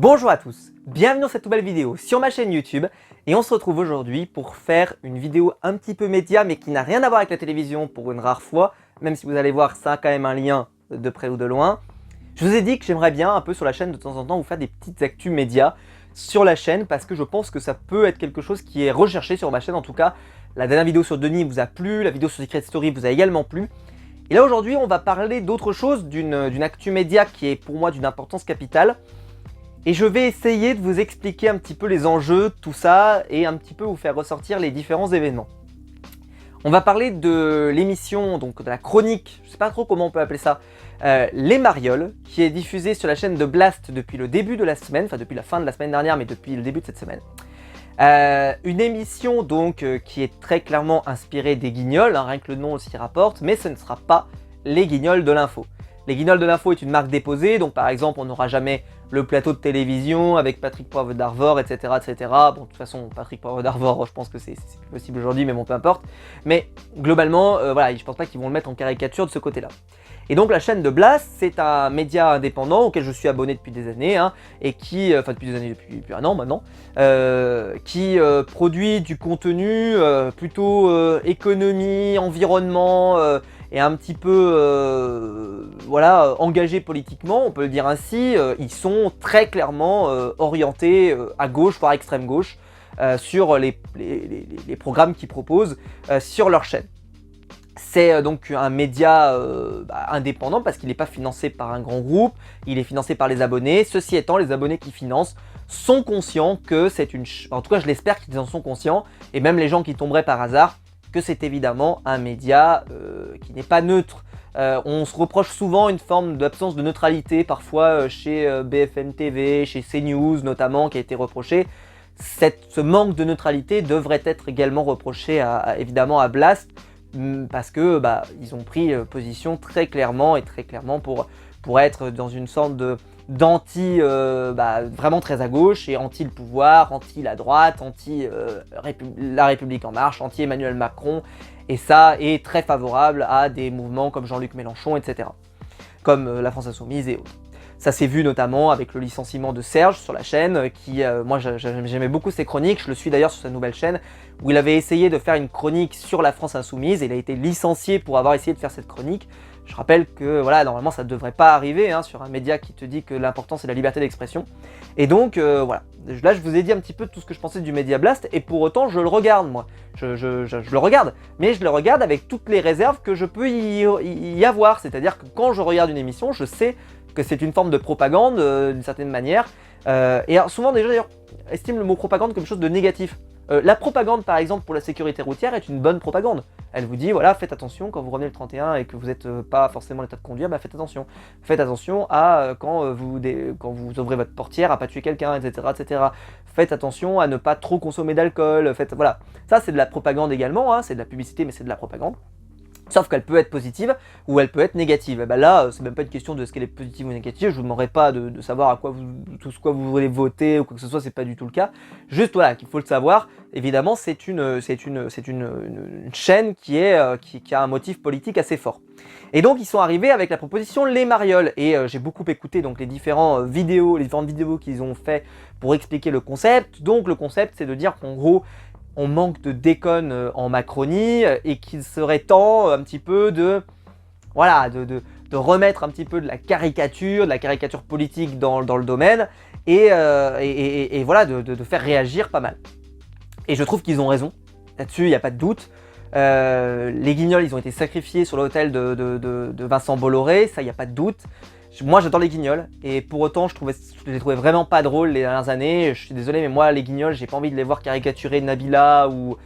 Bonjour à tous, bienvenue dans cette nouvelle vidéo sur ma chaîne YouTube et on se retrouve aujourd'hui pour faire une vidéo un petit peu média mais qui n'a rien à voir avec la télévision pour une rare fois, même si vous allez voir ça a quand même un lien de près ou de loin. Je vous ai dit que j'aimerais bien un peu sur la chaîne de temps en temps vous faire des petites actus médias sur la chaîne parce que je pense que ça peut être quelque chose qui est recherché sur ma chaîne. En tout cas, la dernière vidéo sur Denis vous a plu, la vidéo sur Secret Story vous a également plu. Et là aujourd'hui on va parler d'autre chose, d'une actu média qui est pour moi d'une importance capitale. Et je vais essayer de vous expliquer un petit peu les enjeux, tout ça, et un petit peu vous faire ressortir les différents événements. On va parler de l'émission, donc de la chronique, je ne sais pas trop comment on peut appeler ça, Les Marioles, qui est diffusée sur la chaîne de Blast depuis le début de la semaine, enfin depuis la fin de la semaine dernière, mais depuis le début de cette semaine. Une émission donc qui est très clairement inspirée des Guignols, hein, rien que le nom s'y rapporte, mais ce ne sera pas les Guignols de l'info. Les Guignols de l'info est une marque déposée, donc par exemple on n'aura jamais le plateau de télévision avec Patrick Poivre d'Arvor, etc., etc. Bon, de toute façon, Patrick Poivre d'Arvor, je pense que c'est plus possible aujourd'hui, mais bon, peu importe. Mais globalement, voilà, je pense pas qu'ils vont le mettre en caricature de ce côté-là. Et donc la chaîne de Blast, c'est un média indépendant auquel je suis abonné depuis des années, hein, et qui, enfin depuis des années, depuis un an maintenant, qui produit du contenu plutôt économie, environnement, et un petit peu voilà, engagés politiquement, on peut le dire ainsi. Ils sont très clairement orientés à gauche, voire extrême gauche, sur les programmes qu'ils proposent sur leur chaîne. C'est donc un média indépendant parce qu'il n'est pas financé par un grand groupe, il est financé par les abonnés. Ceci étant, les abonnés qui financent sont conscients que c'est une... En tout cas, je l'espère qu'ils en sont conscients, et même les gens qui tomberaient par hasard, que c'est évidemment un média qui n'est pas neutre. On se reproche souvent une forme d'absence de neutralité, parfois chez BFM TV, chez CNews notamment, qui a été reproché. Ce manque de neutralité devrait être également reproché évidemment à Blast, parce que ils ont pris position très clairement pour être dans une sorte d'anti, vraiment très à gauche, et anti le pouvoir, anti la droite, anti la République en marche, anti Emmanuel Macron, et ça est très favorable à des mouvements comme Jean-Luc Mélenchon, etc. Comme la France Insoumise et autres. Ça s'est vu notamment avec le licenciement de Serge sur la chaîne, qui, moi j'aimais beaucoup ses chroniques, je le suis d'ailleurs sur sa nouvelle chaîne, où il avait essayé de faire une chronique sur la France Insoumise, et il a été licencié pour avoir essayé de faire cette chronique. Je rappelle que voilà, normalement ça ne devrait pas arriver hein, sur un média qui te dit que l'important c'est la liberté d'expression. Et donc voilà, là je vous ai dit un petit peu tout ce que je pensais du Média Blast, et pour autant je le regarde moi. Je le regarde, mais je le regarde avec toutes les réserves que je peux y avoir. C'est-à-dire que quand je regarde une émission, je sais que c'est une forme de propagande d'une certaine manière. Et alors, souvent des gens d'ailleurs estiment le mot propagande comme chose de négatif. La propagande par exemple pour la sécurité routière est une bonne propagande. Elle vous dit voilà, faites attention quand vous revenez le 31 et que vous n'êtes pas forcément en état de conduire, faites attention. Faites attention à quand vous ouvrez votre portière à pas tuer quelqu'un, etc., etc. Faites attention à ne pas trop consommer d'alcool. Voilà, ça c'est de la propagande également, hein, c'est de la publicité mais c'est de la propagande. Sauf qu'elle peut être positive ou elle peut être négative. Et là, c'est même pas une question de ce qu'elle est positive ou négative. Je vous demanderai pas de savoir à quoi vous voulez voter ou quoi que ce soit, c'est pas du tout le cas. Juste voilà, qu'il faut le savoir. Évidemment, c'est une chaîne qui a un motif politique assez fort. Et donc ils sont arrivés avec la proposition Les Marioles. Et j'ai beaucoup écouté donc les différentes vidéos qu'ils ont fait pour expliquer le concept. Donc le concept, c'est de dire qu'en gros, on manque de déconne en Macronie et qu'il serait temps un petit peu de remettre un petit peu de la caricature politique dans le domaine et voilà, de faire réagir pas mal. Et je trouve qu'ils ont raison, là-dessus il n'y a pas de doute. Les Guignols, ils ont été sacrifiés sur l'autel de Vincent Bolloré, ça il n'y a pas de doute. Moi j'adore les Guignols, et pour autant je les trouvais vraiment pas drôles les dernières années. Je suis désolé, mais moi les Guignols, j'ai pas envie de les voir caricaturer Nabila ou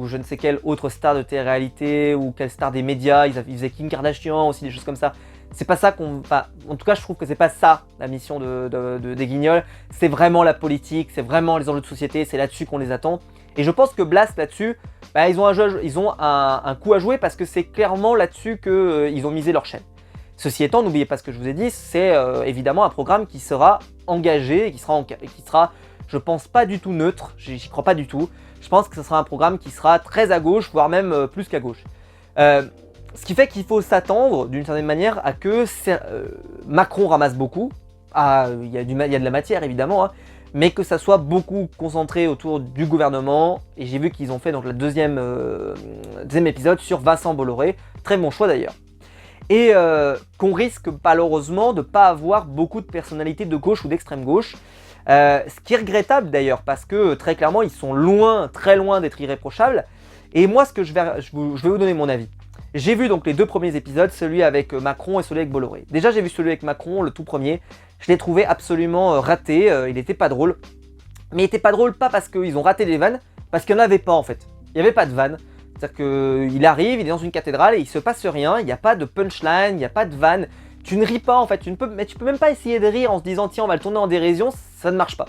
je ne sais quelle autre star de télé-réalité ou quelle star des médias. Ils faisaient Kim Kardashian aussi, des choses comme ça. C'est pas ça qu'on... Enfin, en tout cas je trouve que c'est pas ça la mission des Guignols. C'est vraiment la politique, c'est vraiment les enjeux de société, c'est là-dessus qu'on les attend. Et je pense que Blast là-dessus, ils ont un coup à jouer parce que c'est clairement là-dessus qu'ils ont misé leur chaîne. Ceci étant, n'oubliez pas ce que je vous ai dit, c'est évidemment un programme qui sera engagé, et qui sera, je pense, pas du tout neutre, j'y crois pas du tout. Je pense que ce sera un programme qui sera très à gauche, voire même plus qu'à gauche. Ce qui fait qu'il faut s'attendre, d'une certaine manière, à que Macron ramasse beaucoup, il y a de la matière évidemment, hein, mais que ça soit beaucoup concentré autour du gouvernement. Et j'ai vu qu'ils ont fait donc le deuxième épisode sur Vincent Bolloré, très bon choix d'ailleurs. Et qu'on risque malheureusement de ne pas avoir beaucoup de personnalités de gauche ou d'extrême gauche. Ce qui est regrettable d'ailleurs, parce que très clairement ils sont loin, très loin d'être irréprochables. Et moi, je vais vous donner mon avis. J'ai vu donc les deux premiers épisodes, celui avec Macron et celui avec Bolloré. Déjà j'ai vu celui avec Macron, le tout premier. Je l'ai trouvé absolument raté, il n'était pas drôle. Mais il n'était pas drôle pas parce qu'ils ont raté des vannes, parce qu'il n'y en avait pas en fait. Il n'y avait pas de vannes. C'est-à-dire qu'il arrive, il est dans une cathédrale et il se passe rien, il n'y a pas de punchline, il n'y a pas de vanne. Tu ne ris pas en fait, tu peux même pas essayer de rire en se disant tiens on va le tourner en dérision, ça ne marche pas.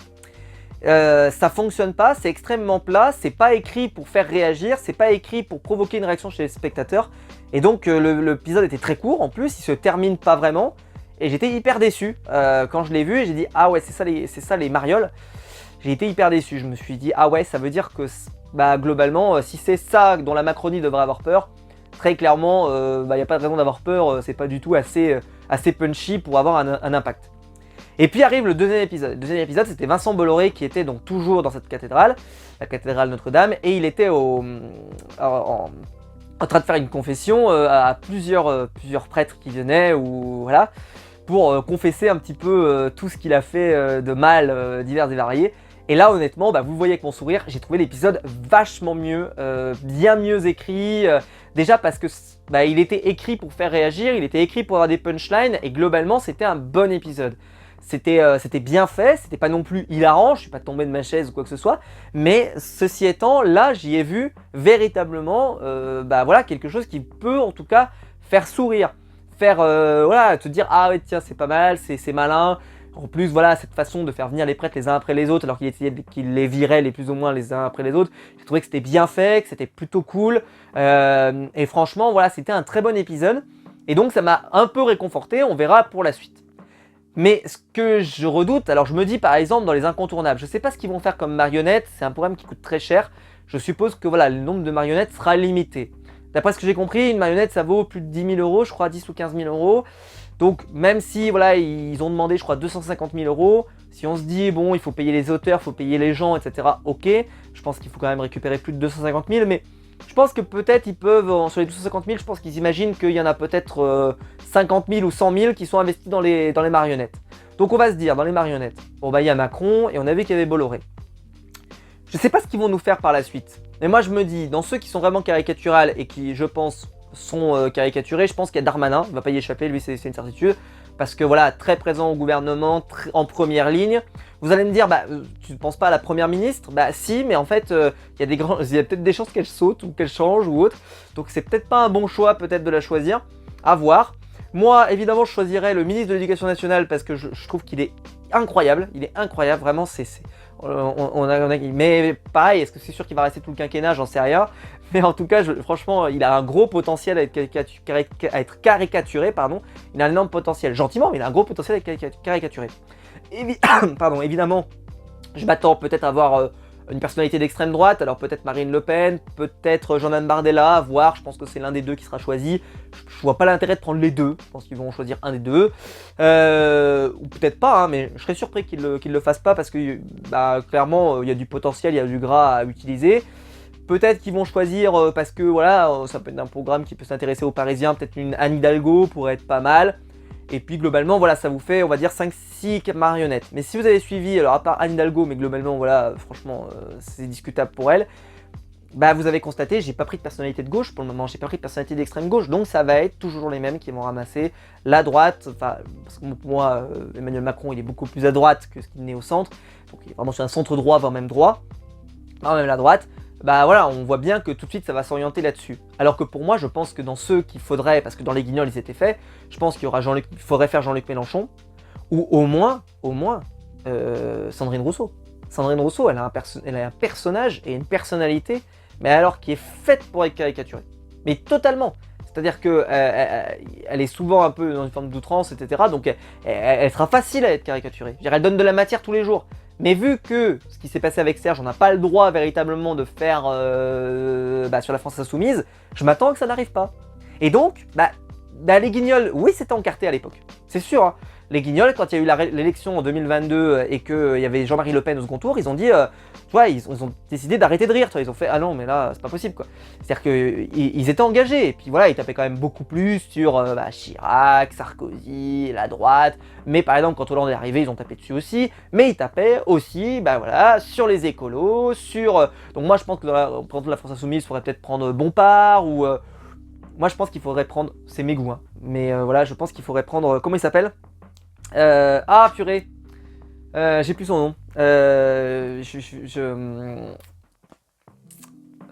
Ça fonctionne pas, c'est extrêmement plat, c'est pas écrit pour faire réagir, c'est pas écrit pour provoquer une réaction chez les spectateurs. Et donc l'épisode était très court en plus, il se termine pas vraiment. Et j'étais hyper déçu quand je l'ai vu et j'ai dit ah ouais c'est ça les marioles. J'ai été hyper déçu, je me suis dit ah ouais ça veut dire que bah, globalement si c'est ça dont la Macronie devrait avoir peur, très clairement il n'y a pas de raison d'avoir peur, c'est pas du tout assez punchy pour avoir un impact. Et puis arrive le deuxième épisode. Le deuxième épisode, c'était Vincent Bolloré qui était donc toujours dans cette cathédrale, la cathédrale Notre-Dame, et il était en train de faire une confession à plusieurs prêtres qui venaient, ou voilà, pour confesser un petit peu tout ce qu'il a fait de mal divers et variés. Et là, honnêtement, bah, vous le voyez avec mon sourire, j'ai trouvé l'épisode vachement mieux, bien mieux écrit. Déjà parce que bah, il était écrit pour faire réagir, il était écrit pour avoir des punchlines, et globalement, c'était un bon épisode. C'était bien fait, c'était pas non plus hilarant, je suis pas tombé de ma chaise ou quoi que ce soit, mais ceci étant, là j'y ai vu véritablement bah, voilà, quelque chose qui peut en tout cas faire sourire, faire voilà, te dire ah ouais tiens c'est pas mal, c'est malin. En plus voilà, cette façon de faire venir les prêtres les uns après les autres alors qu'il les virait les plus ou moins les uns après les autres, j'ai trouvé que c'était bien fait, que c'était plutôt cool, et franchement voilà, c'était un très bon épisode, et donc ça m'a un peu réconforté, on verra pour la suite. Mais ce que je redoute, alors je me dis par exemple dans les incontournables, je ne sais pas ce qu'ils vont faire comme marionnettes, c'est un programme qui coûte très cher, je suppose que voilà, le nombre de marionnettes sera limité. D'après ce que j'ai compris, une marionnette ça vaut plus de 10 000 €, je crois 10 ou 15 000 €, donc même si voilà, ils ont demandé je crois 250 000 €, si on se dit bon il faut payer les auteurs, il faut payer les gens, etc. Ok, je pense qu'il faut quand même récupérer plus de 250 000, mais je pense que peut-être ils peuvent, sur les 250 000, je pense qu'ils imaginent qu'il y en a peut-être 50 000 ou 100 000 qui sont investis dans les marionnettes. Donc on va se dire, dans les marionnettes, bon bah il y a Macron et on a vu qu'il y avait Bolloré. Je sais pas ce qu'ils vont nous faire par la suite. Mais moi je me dis, dans ceux qui sont vraiment caricaturales et qui, je pense, sont caricaturés, je pense qu'il y a Darmanin, il va pas y échapper, lui c'est une certitude. Parce que voilà, très présent au gouvernement, en première ligne. Vous allez me dire, bah, tu ne penses pas à la première ministre? Bah si, mais en fait, il y a peut-être des chances qu'elle saute ou qu'elle change ou autre. Donc c'est peut-être pas un bon choix peut-être de la choisir, à voir. Moi, évidemment, je choisirais le ministre de l'Éducation nationale parce que je trouve qu'il est incroyable. Il est incroyable, vraiment, mais pareil, est-ce que c'est sûr qu'il va rester tout le quinquennat? J'en sais rien. Mais en tout cas, franchement, il a un gros potentiel à être caricaturé, pardon. Il a un énorme potentiel, gentiment, mais il a un gros potentiel à être caricaturé. Pardon, évidemment, je m'attends peut-être à avoir une personnalité d'extrême droite, alors peut-être Marine Le Pen, peut-être Jordan Bardella, à voir, je pense que c'est l'un des deux qui sera choisi. Je vois pas l'intérêt de prendre les deux, je pense qu'ils vont choisir un des deux. Ou peut-être pas, hein, mais je serais surpris qu'ils le fassent pas parce que bah, clairement, il y a du potentiel, il y a du gras à utiliser. Peut-être qu'ils vont choisir parce que voilà, ça peut être un programme qui peut s'intéresser aux Parisiens, peut-être une Anne Hidalgo pourrait être pas mal. Et puis globalement, voilà, ça vous fait, on va dire, 5-6 marionnettes. Mais si vous avez suivi, alors à part Anne Hidalgo, mais globalement, voilà, franchement, c'est discutable pour elle, bah vous avez constaté, j'ai pas pris de personnalité de gauche pour le moment, j'ai pas pris de personnalité d'extrême gauche, donc ça va être toujours les mêmes qui vont ramasser la droite, enfin, parce que pour moi, Emmanuel Macron, il est beaucoup plus à droite que ce qu'il n'est au centre, donc il est vraiment sur un centre droit, voire même droit, voire même la droite. Bah voilà, on voit bien que tout de suite ça va s'orienter là-dessus. Alors que pour moi, je pense que dans ceux qu'il faudrait, parce que dans les Guignols ils étaient faits, je pense qu'il faudrait faire Jean-Luc Mélenchon, ou au moins, Sandrine Rousseau. Sandrine Rousseau, elle a un personnage et une personnalité, mais alors qui est faite pour être caricaturée. Mais totalement. C'est-à-dire qu'elle est souvent un peu dans une forme d'outrance, etc. Donc elle sera facile à être caricaturée. Elle donne de la matière tous les jours. Mais vu que ce qui s'est passé avec Serge, on n'a pas le droit véritablement de faire sur la France Insoumise, je m'attends que ça n'arrive pas. Et donc, les Guignols, oui c'était encarté à l'époque, c'est sûr, hein, Les Guignols, quand il y a eu l'élection en 2022 et qu'il y avait Jean-Marie Le Pen au second tour, ils ont dit, tu vois, ils ont décidé d'arrêter de rire, tu vois, ils ont fait ah non mais là c'est pas possible quoi. C'est-à-dire qu'ils étaient engagés et puis voilà, ils tapaient quand même beaucoup plus sur Chirac, Sarkozy, la droite, mais par exemple quand Hollande est arrivé ils ont tapé dessus aussi, mais ils tapaient aussi voilà, sur les écolos, sur... donc moi je pense que pour la France Insoumise il faudrait peut-être prendre Bompard ou... moi je pense qu'il faudrait prendre, c'est mes goûts, hein, mais voilà je pense qu'il faudrait prendre, comment il s'appelle ah purée, j'ai plus son nom.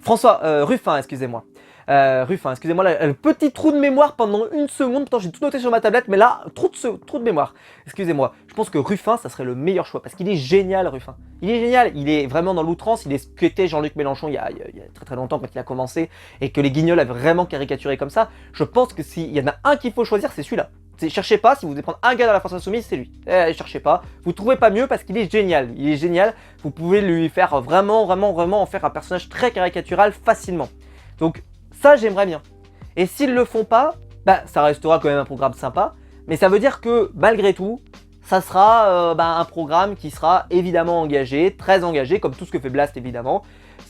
François Ruffin, excusez-moi. Ruffin, excusez-moi, le petit trou de mémoire pendant une seconde. Pourtant, j'ai tout noté sur ma tablette, mais là, trou de mémoire. Excusez-moi. Je pense que Ruffin, ça serait le meilleur choix parce qu'il est génial, Ruffin. Il est génial. Il est vraiment dans l'outrance. Il est ce qu'était Jean-Luc Mélenchon il y a très très longtemps quand il a commencé et que les Guignols avaient vraiment caricaturé comme ça. Je pense que s'il y en a un qu'il faut choisir, c'est celui-là. Cherchez pas, si vous voulez prendre un gars dans la France Insoumise, c'est lui. Cherchez pas, vous trouvez pas mieux parce qu'il est génial. Il est génial, vous pouvez lui faire vraiment en faire un personnage très caricatural facilement. Donc ça j'aimerais bien. Et s'ils le font pas, ça restera quand même un programme sympa. Mais ça veut dire que malgré tout, ça sera un programme qui sera évidemment engagé, très engagé, comme tout ce que fait Blast évidemment.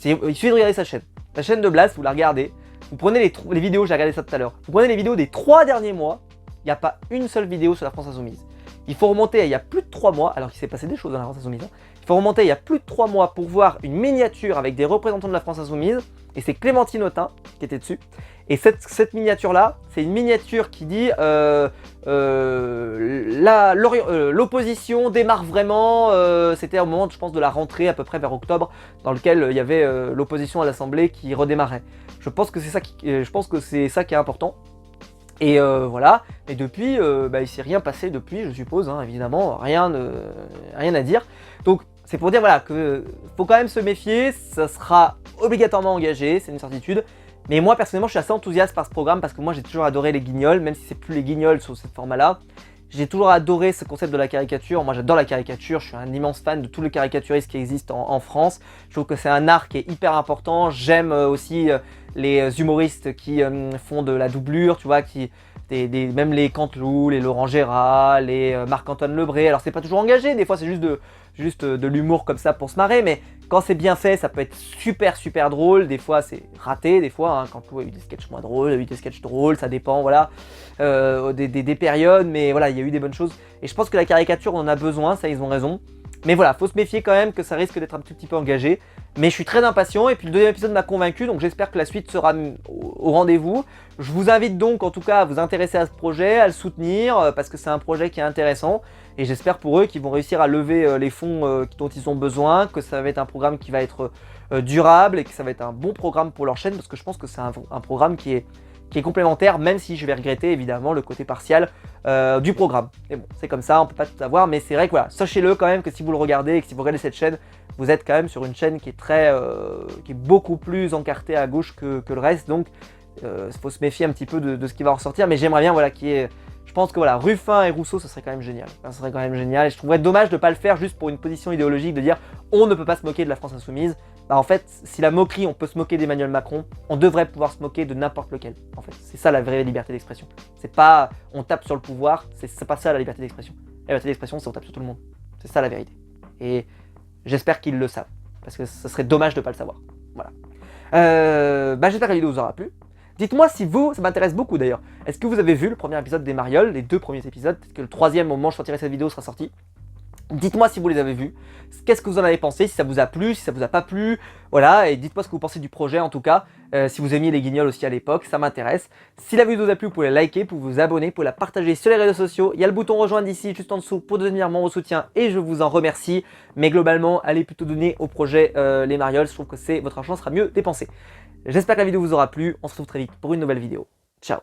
Il suffit de regarder sa chaîne. La chaîne de Blast, vous la regardez, vous prenez les vidéos, j'ai regardé ça tout à l'heure, vous prenez les vidéos des 3 derniers mois, il n'y a pas une seule vidéo sur la France Insoumise. Il faut remonter à il y a plus de 3 mois, alors qu'il s'est passé des choses dans la France Insoumise. Il faut remonter il y a plus de 3 mois pour voir une miniature avec des représentants de la France Insoumise. Et c'est Clémentine Autain qui était dessus. Et cette miniature-là, c'est une miniature qui dit l'opposition démarre vraiment. C'était au moment, je pense, de la rentrée, à peu près vers octobre, dans lequel il y avait l'opposition à l'Assemblée qui redémarrait. Je pense que c'est ça qui est important. Et voilà, et depuis, il s'est rien passé depuis, je suppose, hein, évidemment, rien à dire. Donc c'est pour dire voilà que faut quand même se méfier, ça sera obligatoirement engagé, c'est une certitude. Mais moi personnellement je suis assez enthousiaste par ce programme parce que moi j'ai toujours adoré les Guignols, même si c'est plus les Guignols sur cette format-là. J'ai toujours adoré ce concept de la caricature, moi j'adore la caricature, je suis un immense fan de tous les caricaturistes qui existent en France. Je trouve que c'est un art qui est hyper important, j'aime aussi les humoristes qui font de la doublure, tu vois, même les Canteloup, les Laurent Gérard, les Marc-Antoine Lebré. Alors c'est pas toujours engagé, des fois c'est juste de l'humour comme ça pour se marrer, mais quand c'est bien fait, ça peut être super drôle. Des fois c'est raté, des fois, hein, Canteloup a eu des sketchs moins drôles, a eu des sketchs drôles, ça dépend, voilà, des périodes, mais voilà, il y a eu des bonnes choses. Et je pense que la caricature, on en a besoin, ça ils ont raison. Mais voilà, faut se méfier quand même que ça risque d'être un tout petit peu engagé. Mais je suis très impatient et puis le deuxième épisode m'a convaincu, donc j'espère que la suite sera au rendez-vous. Je vous invite donc en tout cas à vous intéresser à ce projet, à le soutenir, parce que c'est un projet qui est intéressant. Et j'espère pour eux qu'ils vont réussir à lever les fonds dont ils ont besoin, que ça va être un programme qui va être durable et que ça va être un bon programme pour leur chaîne, parce que je pense que c'est un programme qui est complémentaire, même si je vais regretter évidemment le côté partial du programme. Mais bon, c'est comme ça, on peut pas tout avoir, mais c'est vrai que voilà, sachez-le quand même que si vous le regardez et que si vous regardez cette chaîne, vous êtes quand même sur une chaîne qui est beaucoup plus encartée à gauche que le reste, donc il faut se méfier un petit peu de ce qui va en ressortir, mais j'aimerais bien voilà je pense que voilà, Ruffin et Rousseau, ça serait quand même génial. Ça serait quand même génial et je trouverais dommage de ne pas le faire juste pour une position idéologique, de dire on ne peut pas se moquer de la France Insoumise. En fait, si la moquerie, on peut se moquer d'Emmanuel Macron, on devrait pouvoir se moquer de n'importe lequel. En fait, c'est ça la vraie liberté d'expression. C'est pas on tape sur le pouvoir, c'est pas ça la liberté d'expression. La liberté d'expression, c'est on tape sur tout le monde. C'est ça la vérité. Et j'espère qu'ils le savent, parce que ce serait dommage de ne pas le savoir. Voilà. J'espère que la vidéo vous aura plu. Dites-moi si ça m'intéresse beaucoup d'ailleurs. Est-ce que vous avez vu le premier épisode des Marioles, les 2 premiers épisodes? Peut-être que le 3e, au moment où je sortirai cette vidéo, sera sorti. Dites-moi si vous les avez vus, qu'est-ce que vous en avez pensé, si ça vous a plu, si ça vous a pas plu, voilà, et dites-moi ce que vous pensez du projet en tout cas, si vous aimiez les Guignols aussi à l'époque, ça m'intéresse. Si la vidéo vous a plu, vous pouvez la liker, vous pouvez vous abonner, vous pouvez la partager sur les réseaux sociaux, il y a le bouton rejoindre ici, juste en dessous, pour devenir membre soutien, et je vous en remercie, mais globalement, allez plutôt donner au projet les Marioles, je trouve que votre argent sera mieux dépensé. J'espère que la vidéo vous aura plu, on se retrouve très vite pour une nouvelle vidéo, ciao.